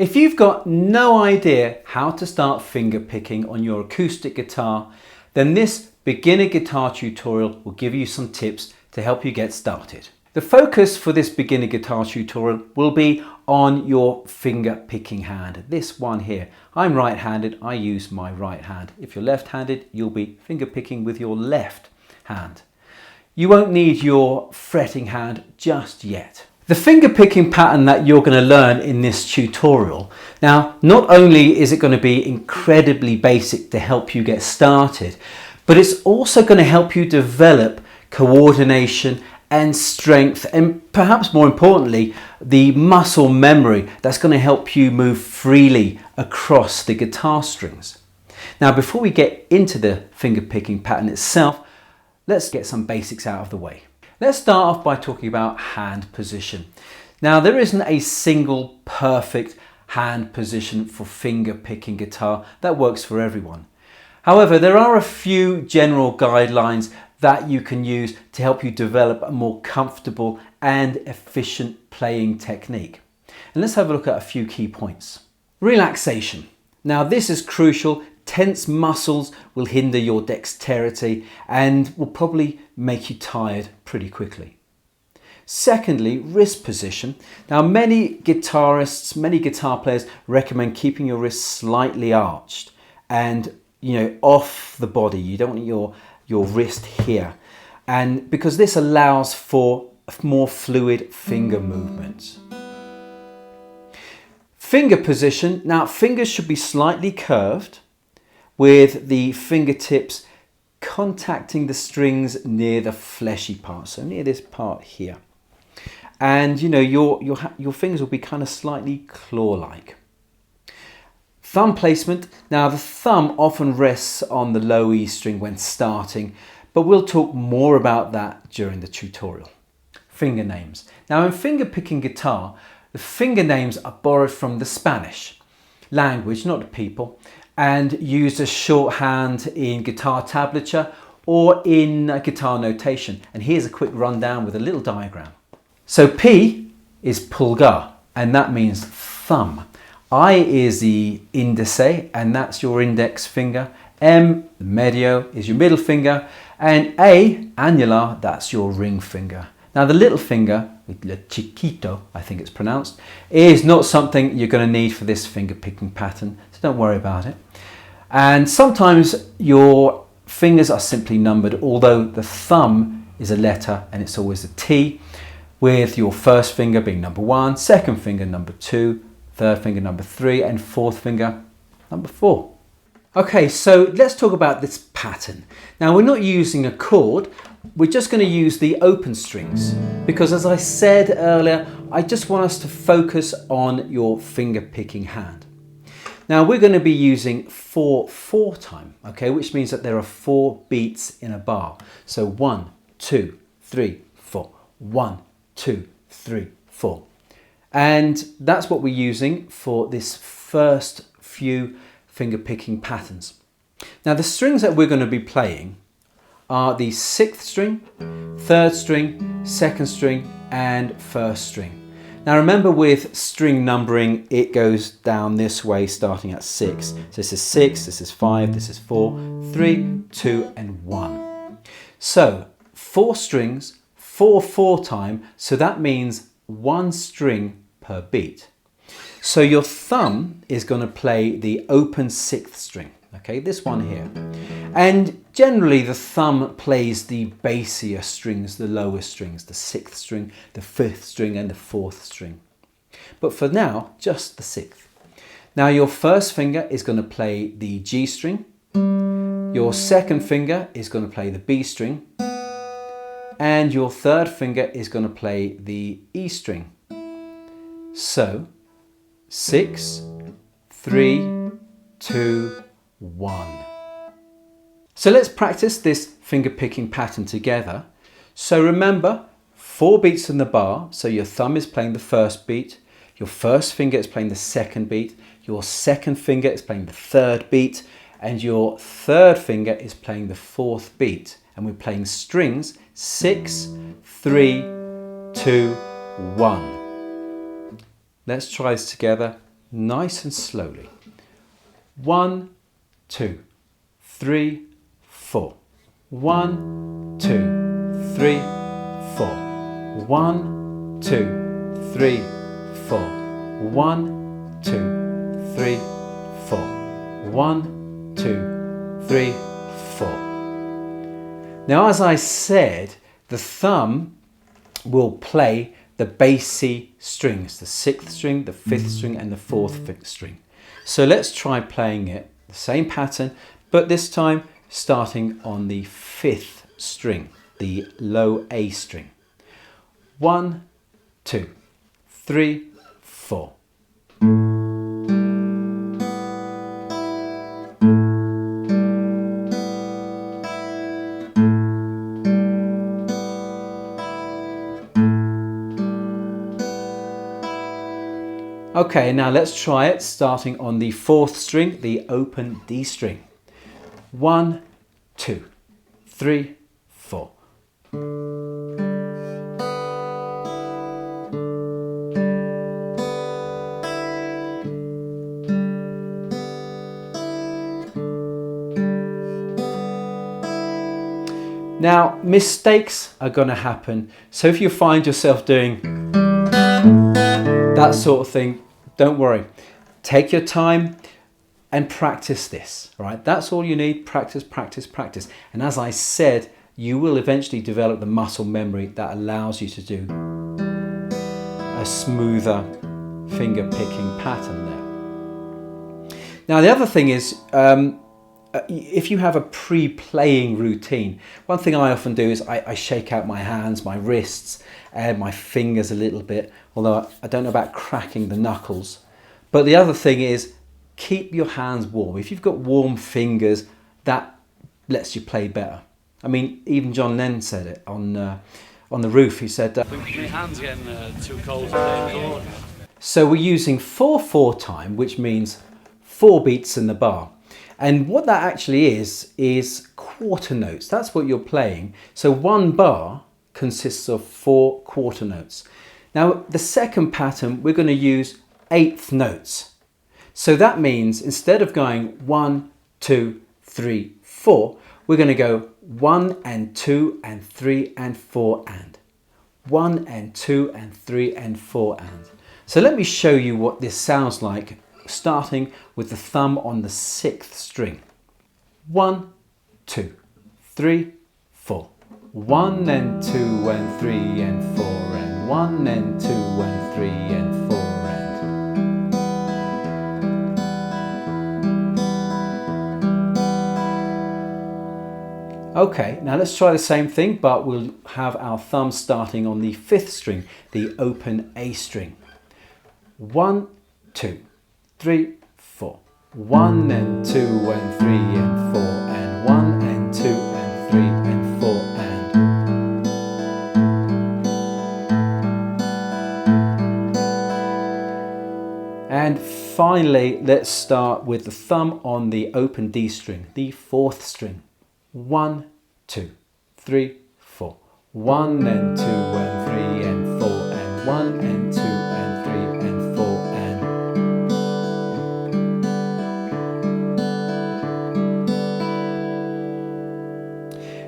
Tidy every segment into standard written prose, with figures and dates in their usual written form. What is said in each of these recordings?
If you've got no idea how to start finger picking on your acoustic guitar, then this beginner guitar tutorial will give you some tips to help you get started. The focus for this beginner guitar tutorial will be on your finger picking hand, this one here. I'm right-handed, I use my right hand. If you're left-handed, you'll be finger picking with your left hand. You won't need your fretting hand just yet. The finger picking pattern that you're going to learn in this tutorial, now not only is it going to be incredibly basic to help you get started, but it's also going to help you develop coordination and strength, and perhaps more importantly, the muscle memory that's going to help you move freely across the guitar strings. Now, before we get into the finger picking pattern itself, let's get some basics out of the way. Let's start off by talking about hand position. Now, there isn't a single perfect hand position for finger picking guitar that works for everyone. However, there are a few general guidelines that you can use to help you develop a more comfortable and efficient playing technique. And let's have a look at a few key points. Relaxation. Now, this is crucial. Tense muscles will hinder your dexterity and will probably make you tired pretty quickly. Secondly, wrist position. Now, many guitarists, many guitar players recommend keeping your wrists slightly arched and off the body. You don't want your wrist here, and because this allows for more fluid finger movements. Finger position. Now, fingers should be slightly curved with the fingertips contacting the strings near the fleshy part, so near this part here. And your fingers will be kind of slightly claw-like. Thumb placement. Now, the thumb often rests on the low E string when starting, but we'll talk more about that during the tutorial. Finger names. Now, in finger picking guitar, the finger names are borrowed from the Spanish language, not the people, and used as shorthand in guitar tablature or in guitar notation. And here's a quick rundown with a little diagram. So P is pulgar, and that means thumb. I is the indice, and that's your index finger. M, the medio, is your middle finger. And A, annular, that's your ring finger. Now, the little finger, le chiquito, I think it's pronounced, is not something you're going to need for this finger picking pattern, so don't worry about it. And sometimes your fingers are simply numbered, although the thumb is a letter and it's always a T, with your first finger being number 1, second finger number 2, third finger number 3, and fourth finger number 4. Okay, so let's talk about this pattern. Now, we're not using a chord, we're just going to use the open strings, because as I said earlier, I just want us to focus on your finger picking hand. Now, we're going to be using 4/4 time, okay, which means that there are 4 beats in a bar. So 1, 2, 3, 4, 1, 2, 3, 4. And that's what we're using for this first few finger picking patterns. Now, the strings that we're going to be playing are the 6th string, 3rd string, 2nd string, and 1st string. Now, remember, with string numbering, it goes down this way, starting at 6. So this is 6, this is 5, this is 4, 3, 2, and 1. So 4 strings, 4/4 time, so that means 1 string per beat. So your thumb is going to play the open 6th string, okay, this one here. And generally the thumb plays the bassier strings, the lower strings, the 6th string, the 5th string, and the 4th string. But for now, just the 6th. Now, your first finger is going to play the G string. Your second finger is going to play the B string. And your third finger is going to play the E string. So 6, 3, 2, 1. So let's practice this finger picking pattern together. So remember, 4 beats in the bar. So your thumb is playing the first beat, your first finger is playing the second beat, your second finger is playing the third beat, and your third finger is playing the 4th beat. And we're playing strings 6, 3, 2, 1. Let's try this together. nice and slowly. 1, 2, 3, 4. 1, 2, 3, 4. 1, 2, 3, 4. 1, 2, 3, 4. 1, 2, 3, 4. Now, as I said, the thumb will play the bassy strings, the 6th string, the 5th string and the 4th string. So let's try playing it, the same pattern, but this time starting on the 5th string, the low A string. 1, 2, 3, 4. Okay, now let's try it starting on the 4th string, the open D string. 1, 2, 3, 4. Now, mistakes are going to happen. So if you find yourself doing that sort of thing, don't worry. Take your time and practice this, right? That's all you need. Practice, practice, practice. And as I said, you will eventually develop the muscle memory that allows you to do a smoother finger picking pattern there. Now, the other thing is, if you have a pre-playing routine, one thing I often do is I shake out my hands, my wrists, and my fingers a little bit, although I don't know about cracking the knuckles. But the other thing is, keep your hands warm. If you've got warm fingers, that lets you play better. I mean, even John Lennon said it on the roof. He said, I think my hands are getting too cold to play chord. So we're using 4/4 time, which means 4 beats in the bar. And what that actually is quarter notes. That's what you're playing. So one bar consists of 4 quarter notes. Now, the second pattern, we're going to use 8th notes. So that means instead of going 1, 2, 3, 4, we're going to go 1 and 2 and 3 and 4 and 1 and 2 and 3 and 4 and. So let me show you what this sounds like, starting with the thumb on the 6th string. 1, 2, 3, 4. 1 and 2 and 3 and 4 and 1 and 2 and 3 and 4 and. Okay, now let's try the same thing, but we'll have our thumb starting on the 5th string, the open A string. 1, 2, 3, 4. 1 and 2 and 3 and 4 and 1 and 2 and 3 and 4 and. And finally, let's start with the thumb on the open D string, the 4th string. 1, 2, 3, 4. 1 and 2 and 3 and 4 and 1 and 2 and 3 and 4 and.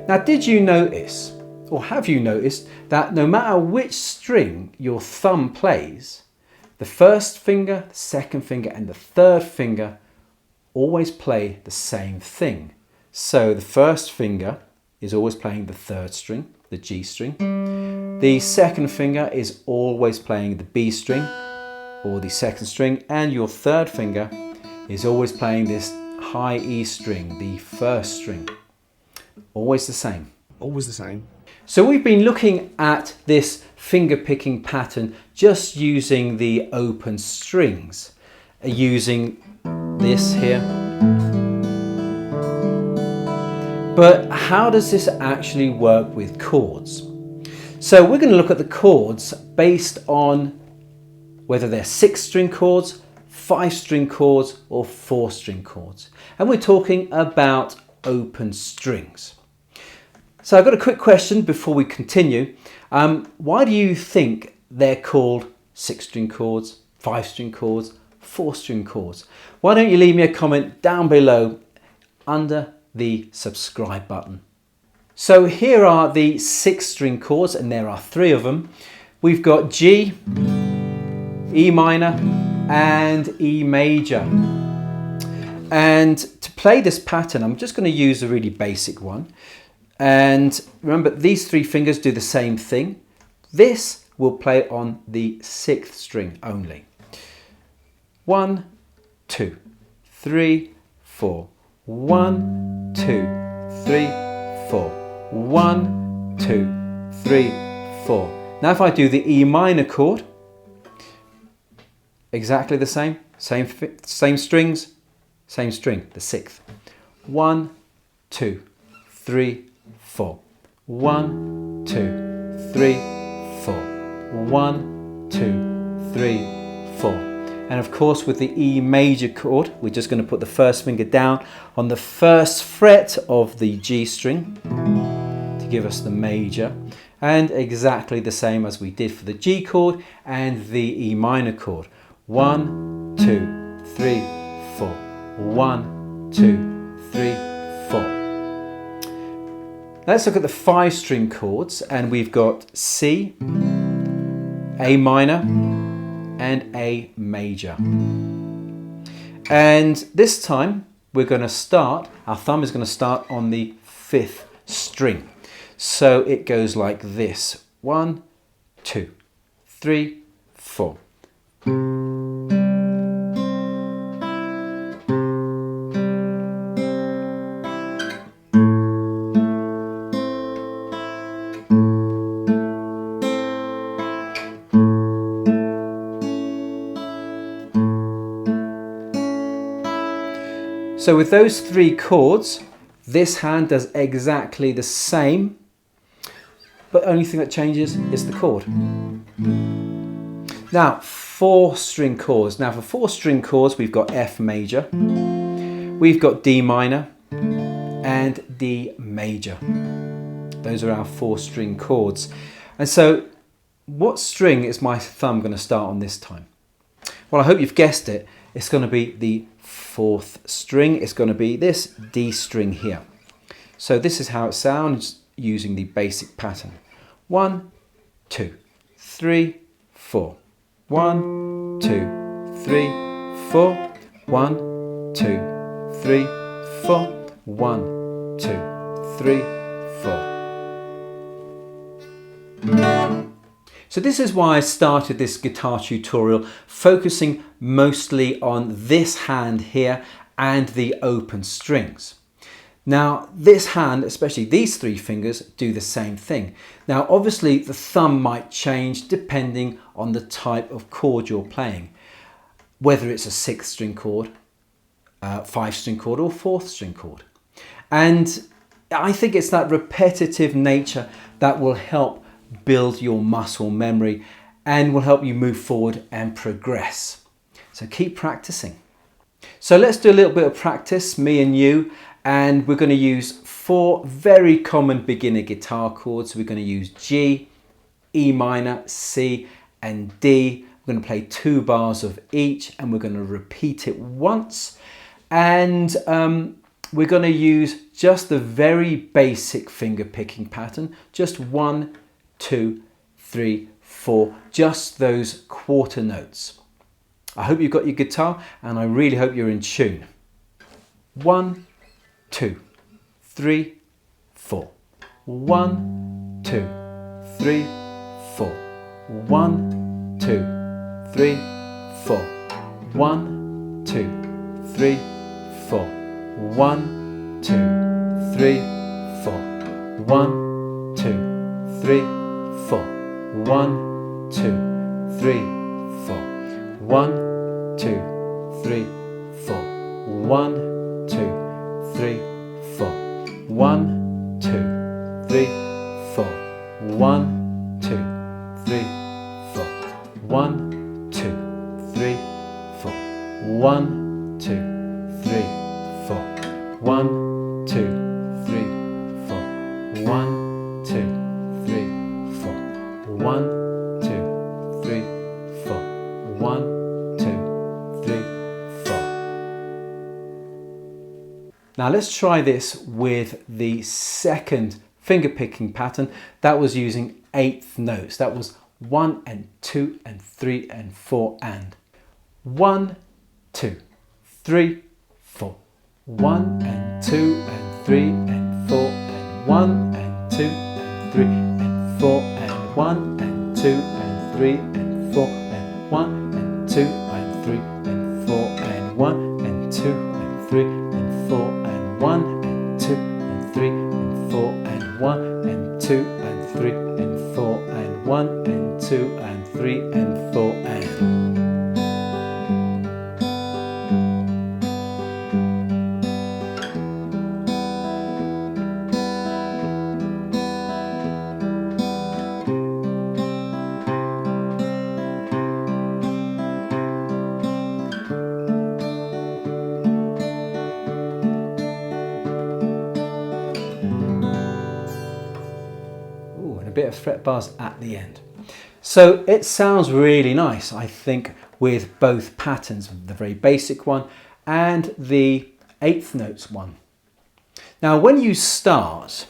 Now, did you notice, or have you noticed, that no matter which string your thumb plays, the first finger, the second finger and the third finger always play the same thing? So the first finger is always playing the 3rd string, the G string. The second finger is always playing the B string or the 2nd string, and your 3rd finger is always playing this high E string, the 1st string. Always the same. Always the same. So we've been looking at this finger picking pattern just using the open strings, using this here. But how does this actually work with chords? So we're going to look at the chords based on whether they're 6-string chords, 5-string chords or 4-string chords. And we're talking about open strings. So I've got a quick question before we continue. Why do you think they're called 6-string chords, 5-string chords, 4-string chords? Why don't you leave me a comment down below under the subscribe button. So here are the 6-string chords, and there are 3 of them. We've got G, E minor and E major. And to play this pattern, I'm just going to use a really basic one. And remember, these 3 fingers do the same thing. This will play on the 6th string only. 1, 2, 3, 4. 1, 2, 3, 4. 1, 2, 3, 4. Now if I do the E minor chord, exactly the same strings, same string, the 6th. 1, 2, 3, 4. 1, 2, 3, 4. 1, 2, 3, 4. And of course with the E major chord, we're just going to put the first finger down on the 1st fret of the G string to give us the major. And exactly the same as we did for the G chord and the E minor chord. 1, 2, 3, 4. 1, 2, 3, 4. Let's look at the 5-string chords, and we've got C, A minor and A major. And this time we're going to start, our thumb is going to start on the 5th string. So it goes like this. 1, 2, 3, 4. So with those 3 chords, this hand does exactly the same, but only thing that changes is the chord. Now, 4-string chords. Now for 4-string chords, we've got F major, we've got D minor and D major. Those are our 4-string chords. And so what string is my thumb going to start on this time? Well, I hope you've guessed it. It's going to be the 4th string. It's going to be this D string here. So this is how it sounds using the basic pattern. 1, 2, 3, 4. 1, 2, 3, 4. 1, 2, 3, 4. 1, 2, 3, 4. So this is why I started this guitar tutorial, focusing mostly on this hand here and the open strings. Now this hand, especially these 3 fingers, do the same thing. Now obviously the thumb might change depending on the type of chord you're playing, whether it's a 6th-string chord, 5-string chord or 4th-string chord. And I think it's that repetitive nature that will help build your muscle memory and will help you move forward and progress. So keep practicing. So let's do a little bit of practice, me and you, and we're going to use 4 very common beginner guitar chords. We're going to use G, E minor, C and D. We're going to play 2 bars of each and we're going to repeat it once. And we're going to use just the very basic finger picking pattern, just 1, 2, 3, 4, just those quarter notes. I hope you've got your guitar and I really hope you're in tune. 1, 2, 3, 4. 1, 2, 3, 4. 1, 2, 3, 4. 1, 2, 3, 4. 1, 2, 3, 4. 1, 2, 3, 4. 1, 2, 3, 4. 1, 2, 3, 4. 1, 2, 3, 4. 1, 2, 3, 4. 1, 2, 3, 4. 1, 2, 3, 4. 1, 2, 3, 4. 1, 2, 3, 4. 1, 2, 3, 4. 1, 2, 3, 4. 1, 2, 3, Now let's try this with the second finger picking pattern. That was using eighth notes. That was 1 and 2 and 3 and 4 and 1, 2, 3, 4. 1 and 2 and 3 and 4 and 1 and 2 and 3 and 4 and 1 and 2 and 3 and 4 and 1 and 2 and 3 and 4 and 1 and 2 and 3 and 4 and 1 and 2 and 3 and 4 and 1 and 2 and 3 and 4 and 1 and 2 and 3 and 4 and... a bit of fret bars at the end. So it sounds really nice, I think, with both patterns, the very basic one and the eighth notes one. Now when you start,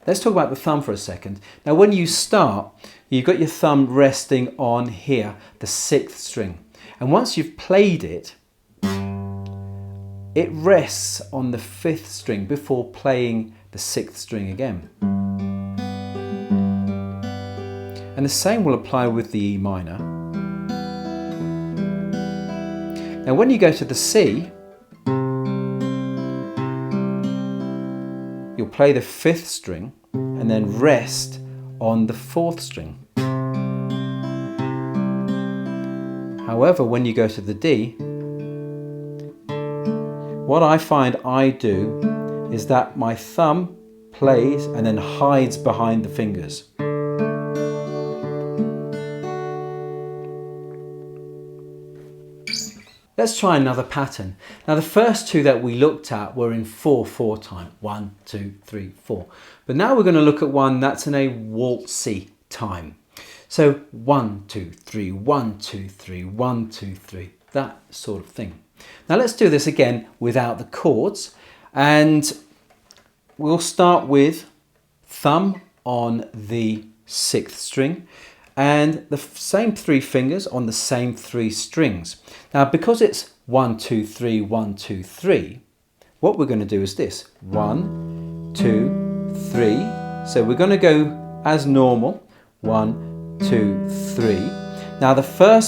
let's talk about the thumb for a second. Now when you start, you've got your thumb resting on here, the sixth string. And once you've played it, it rests on the fifth string before playing the sixth string again. And the same will apply with the E minor. Now when you go to the C, you'll play the fifth string and then rest on the fourth string. However, when you go to the D, what I find I do is that my thumb plays and then hides behind the fingers. Let's try another pattern. Now the first two that we looked at were in 4/4 time. 1, 2, 3, 4. But now we're going to look at one that's in a waltzy time. So 1, 2, 3, 1, 2, 3, 1, 2, 3. That sort of thing. Now let's do this again without the chords. And we'll start with thumb on the sixth string and the same three fingers on the same three strings. Now because it's 1, 2, 3, 1, 2, 3, what we're going to do is this. 1, 2, 3. So we're going to go as normal. 1, 2, 3. Now the third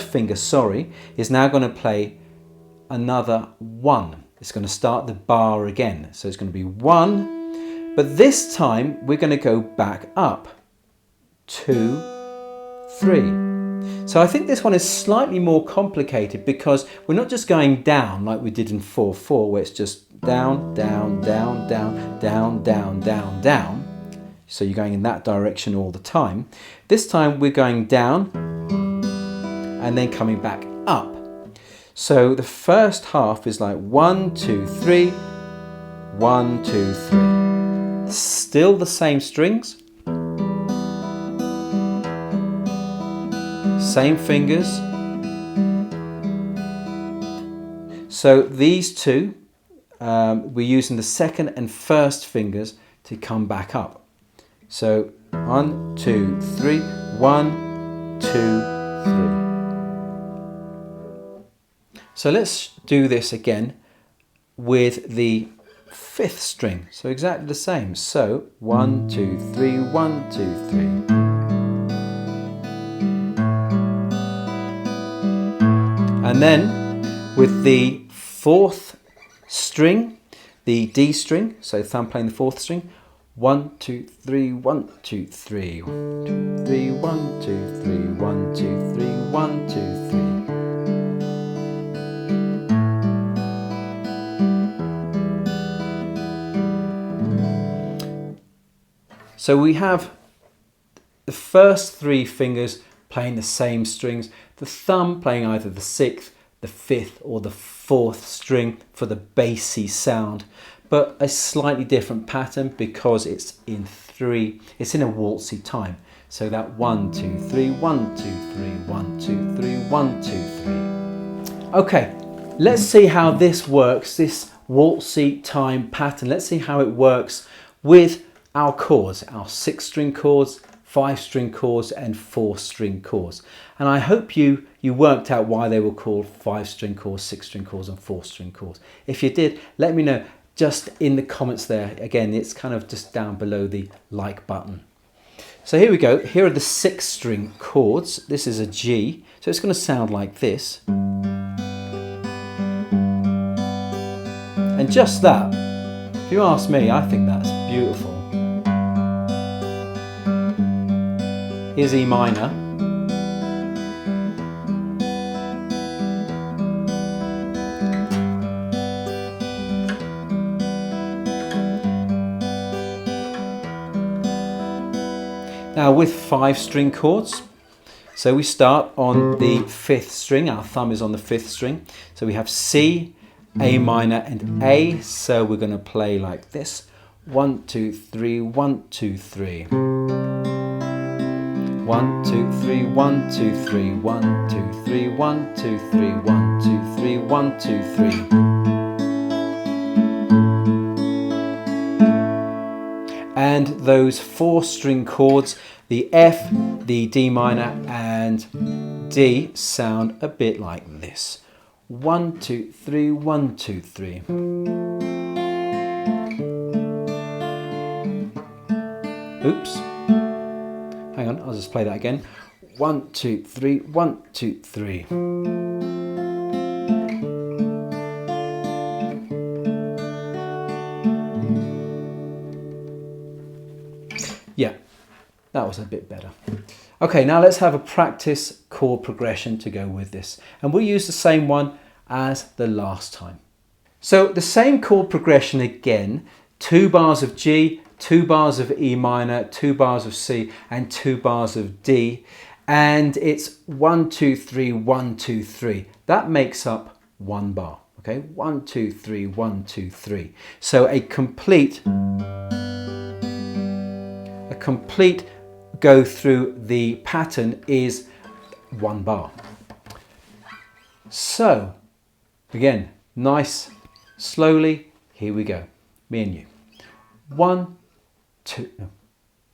finger, is now going to play another 1. It's going to start the bar again. So it's going to be 1, but this time we're going to go back up. 2, 3. So I think this one is slightly more complicated because we're not just going down like we did in 4/4, where it's just down, down, down, down, down, down, down, down. So you're going in that direction all the time. This time we're going down and then coming back up. So the first half is like 1, 2, 3, 1, 2, 3. Still the same strings. Same fingers. So these two, we're using the second and first fingers to come back up. So 1, 2, 3, 1, 2, 3. So let's do this again with the fifth string. So exactly the same. So 1, 2, 3, 1, 2, 3. And then with the fourth string, the D string, so thumb playing the fourth string, 1, 2, 3, 1, 2, 3, 1, 2, 3, 1, 2, 3, 1, 2, 3, 1, 2, 3. So we have the first three fingers playing the same strings, the thumb playing either the sixth, the fifth or the fourth string for the bassy sound, but a slightly different pattern because it's in a waltzy time. So that 1, 2, 3, 1, 2, 3, 1, 2, 3, 1, 2, 3. Okay, let's see how this works, this waltzy time pattern. Let's see how it works with our chords, our 6-string chords, 5-string chords and 4-string chords. And I hope you worked out why they were called 5-string chords, 6-string chords and 4-string chords. If you did, let me know just in the comments there. Again, it's kind of just down below the like button. So here we go. Here are the 6-string chords. This is a G, so it's going to sound like this. And just that, if you ask me, I think that's beautiful. Here's E minor. Now with 5-string chords, so we start on the 5th string, our thumb is on the 5th string. So we have C, A minor and A, so we're going to play like this. 1, 2, 3, 1, 2, 3. 1, 2, 3, 1, 2, 3, 1, 2, 3, 1, 2, 3, 1, 2, 3, 1, 2, 3. And those 4-string chords, the F, the D minor and D sound a bit like this. 1, 2, 3, 1, 2, 3. Oops. Hang on, I'll just play that again. 1, 2, 3, 1, 2, 3. Yeah, that was a bit better. Okay, now let's have a practice chord progression to go with this. And we'll use the same one as the last time. So the same chord progression again, 2 bars of G, 2 bars of E minor, 2 bars of C and 2 bars of D. And it's 1, 2, 3, 1, 2, 3. That makes up 1 bar. Okay, 1, 2, 3, 1, 2, 3. So a complete go through the pattern is 1 bar. So again, nice, slowly, here we go, me and you. 1, 2,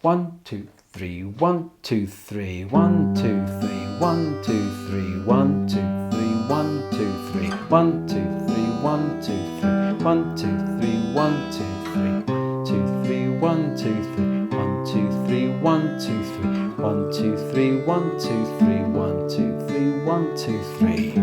1, 2, 3, 1, 2, 3, 1, 2, 3, 1, 2, 3, 1, 2, 3, 1, 2, 3, 1, 2, 3, 1, 2, 3, 1, 2, 3, 1, 2, 3, 2, 3, 1, 2, 3. 1, 2, 3, 1, 2, 3, 1, 2, 3, 1, 2, 3, 1, 2, 3, 1, 2, 3.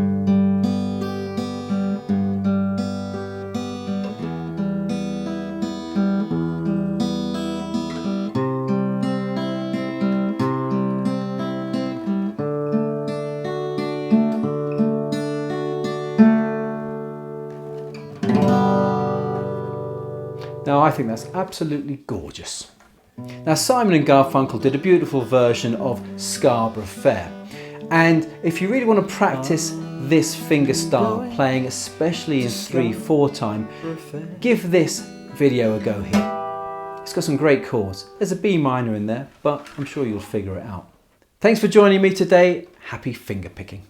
Now I think that's absolutely gorgeous. Now Simon and Garfunkel did a beautiful version of Scarborough Fair, and if you really want to practice this fingerstyle playing, especially in 3/4 time, give this video a go here. It's got some great chords. There's a B minor in there, but I'm sure you'll figure it out. Thanks for joining me today. Happy fingerpicking.